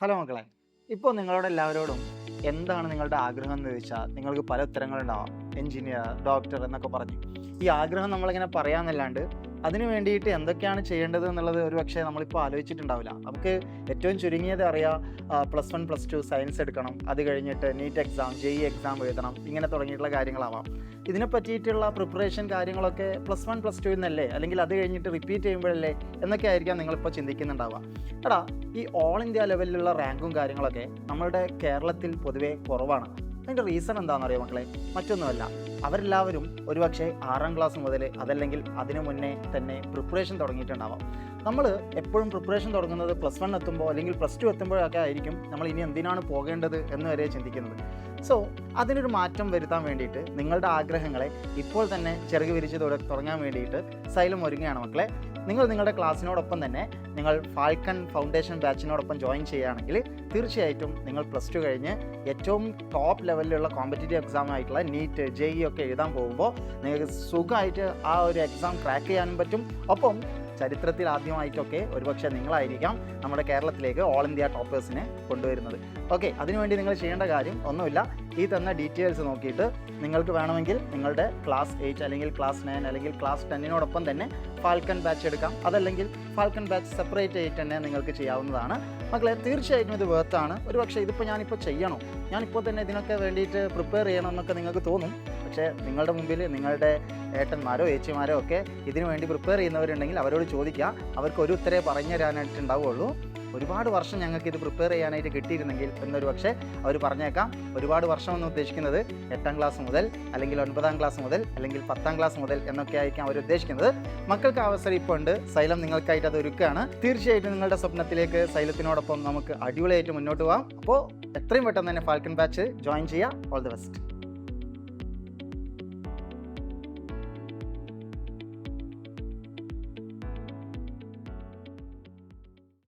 Hello മക്കളെ, ഇപ്പോൾ നിങ്ങളോട് എല്ലാവരോടും എന്താണ് നിങ്ങളുടെ ആഗ്രഹം എന്ന് ചോദിച്ചാൽ നിങ്ങൾക്ക് പല ഉത്തരങ്ങളുണ്ടാവാം. എഞ്ചിനീയർ, ഡോക്ടർ എന്നൊക്കെ പറഞ്ഞു ഈ ആഗ്രഹം നമ്മളിങ്ങനെ പറയാമെന്നല്ലാണ്ട് അതിന് വേണ്ടിയിട്ട് എന്തൊക്കെയാണ് ചെയ്യേണ്ടത് എന്നുള്ളത് ഒരു പക്ഷേ നമ്മളിപ്പോൾ ആലോചിച്ചിട്ടുണ്ടാവില്ല. നമുക്ക് ഏറ്റവും ചുരുങ്ങിയത് അറിയാം, +1 +2 സയൻസ് എടുക്കണം, അത് കഴിഞ്ഞിട്ട് നീറ്റ് എക്സാം, JEE എക്സാം എഴുതണം, ഇങ്ങനെ തുടങ്ങിയിട്ടുള്ള കാര്യങ്ങളാവാം. ഇതിനെ പറ്റിയിട്ടുള്ള പ്രിപ്പറേഷൻ കാര്യങ്ങളൊക്കെ +1 +2 എന്നല്ലേ, അല്ലെങ്കിൽ അത് കഴിഞ്ഞിട്ട് റിപ്പീറ്റ് ചെയ്യുമ്പോഴല്ലേ എന്നൊക്കെ ആയിരിക്കാം നിങ്ങളിപ്പോൾ ചിന്തിക്കുന്നുണ്ടാവുക. എടാ, ഈ ഓൾ ഇന്ത്യ ലെവലിലുള്ള റാങ്കും കാര്യങ്ങളൊക്കെ നമ്മളുടെ കേരളത്തിൽ പൊതുവേ കുറവാണ്. അതിൻ്റെ റീസൺ എന്താണെന്ന് അറിയാം മക്കളെ? മറ്റൊന്നുമല്ല, അവരെല്ലാവരും ഒരുപക്ഷെ 6ാം ക്ലാസ് മുതൽ അതല്ലെങ്കിൽ അതിനു മുന്നേ തന്നെ പ്രിപ്പറേഷൻ തുടങ്ങിയിട്ടുണ്ടാവാം. നമ്മൾ എപ്പോഴും പ്രിപ്പറേഷൻ തുടങ്ങുന്നത് +1 എത്തുമ്പോൾ അല്ലെങ്കിൽ +2 എത്തുമ്പോഴൊക്കെ ആയിരിക്കും നമ്മൾ ഇനി എന്തിനാണ് പോകേണ്ടത് എന്ന് വരെ ചിന്തിക്കുന്നത്. സോ അതിനൊരു മാറ്റം വരുത്താൻ വേണ്ടിയിട്ട് നിങ്ങളുടെ ആഗ്രഹങ്ങളെ ഇപ്പോൾ തന്നെ ചിറക് വിരിച്ച് തുടങ്ങാൻ വേണ്ടിയിട്ട് സൈലം ഒരുങ്ങുകയാണ് മക്കളെ. നിങ്ങൾ നിങ്ങളുടെ ക്ലാസ്സിനോടൊപ്പം തന്നെ നിങ്ങൾ ഫാൽക്കൺ ഫൗണ്ടേഷൻ ബാച്ചിനോടൊപ്പം ജോയിൻ ചെയ്യുകയാണെങ്കിൽ തീർച്ചയായിട്ടും നിങ്ങൾ +2 കഴിഞ്ഞ് ഏറ്റവും ടോപ്പ് ലെവലിലുള്ള കോമ്പറ്റീറ്റീവ് എക്സാം ആയിട്ടുള്ള നീറ്റ്, JEE ഒക്കെ എഴുതാൻ പോകുമ്പോൾ നിങ്ങൾക്ക് സുഖമായിട്ട് ആ ഒരു എക്സാം ക്രാക്ക് ചെയ്യാനും പറ്റും. ഒപ്പം ചരിത്രത്തിൽ ആദ്യമായിട്ടൊക്കെ ഒരുപക്ഷെ നിങ്ങളായിരിക്കാം നമ്മുടെ കേരളത്തിലേക്ക് ഓൾ ഇന്ത്യ ടോപ്പേഴ്സിനെ കൊണ്ടുവരുന്നത്. ഓക്കെ, അതിനുവേണ്ടി നിങ്ങൾ ചെയ്യേണ്ട കാര്യം ഒന്നുമില്ല. ഈ തന്ന ഡീറ്റെയിൽസ് നോക്കിയിട്ട് നിങ്ങൾക്ക് വേണമെങ്കിൽ നിങ്ങളുടെ ക്ലാസ് 8 അല്ലെങ്കിൽ ക്ലാസ് 9 അല്ലെങ്കിൽ ക്ലാസ് 10നോടൊപ്പം തന്നെ ഫാൽക്കൺ ബാച്ച് എടുക്കാം. അതല്ലെങ്കിൽ ഫാൽക്കൺ ബാച്ച് സെപ്പറേറ്റ് ആയിട്ട് തന്നെ നിങ്ങൾക്ക് ചെയ്യാവുന്നതാണ്. മക്കളെ, തീർച്ചയായിട്ടും ഇത് വേർത്താണ്. ഒരുപക്ഷെ ഇതിപ്പോൾ ഞാനിപ്പോൾ ചെയ്യണോ, ഞാനിപ്പോൾ തന്നെ ഇതിനൊക്കെ വേണ്ടിയിട്ട് പ്രിപ്പയർ ചെയ്യണം എന്നൊക്കെ നിങ്ങൾക്ക് തോന്നും. പക്ഷേ നിങ്ങളുടെ മുമ്പിൽ നിങ്ങളുടെ ഏട്ടന്മാരോ ഏച്ചിമാരോ ഒക്കെ ഇതിനു വേണ്ടി പ്രിപ്പയർ ചെയ്യുന്നവരുണ്ടെങ്കിൽ അവരോട് ചോദിക്കുക. അവർക്ക് ഒരു ഉത്തരേ പറഞ്ഞു തരാനായിട്ടുണ്ടാവുള്ളൂ. ഒരുപാട് വർഷം ഞങ്ങൾക്ക് ഇത് പ്രിപ്പയർ ചെയ്യാനായിട്ട് കിട്ടിയിരുന്നെങ്കിൽ എന്നൊരു പക്ഷേ അവർ പറഞ്ഞേക്കാം. ഒരുപാട് വർഷം എന്ന് ഉദ്ദേശിക്കുന്നത് 8ാം ക്ലാസ് മുതൽ അല്ലെങ്കിൽ 9ാം ക്ലാസ് മുതൽ അല്ലെങ്കിൽ 10ാം ക്ലാസ് മുതൽ എന്നൊക്കെ ആയിരിക്കും അവർ ഉദ്ദേശിക്കുന്നത്. മക്കൾക്ക് അവസരം ഇപ്പോൾ ഉണ്ട്. സൈലം നിങ്ങൾക്കായിട്ട് അത് ഒരുക്കുകയാണ്. തീർച്ചയായിട്ടും നിങ്ങളുടെ സ്വപ്നത്തിലേക്ക് സൈലത്തിനോടൊപ്പം നമുക്ക് അടിപൊളിയായിട്ട് മുന്നോട്ട് പോകാം. അപ്പോൾ എത്രയും പെട്ടെന്ന് തന്നെ ഫാൽക്കൺ ബാച്ച് ജോയിൻ ചെയ്യുക. All the best.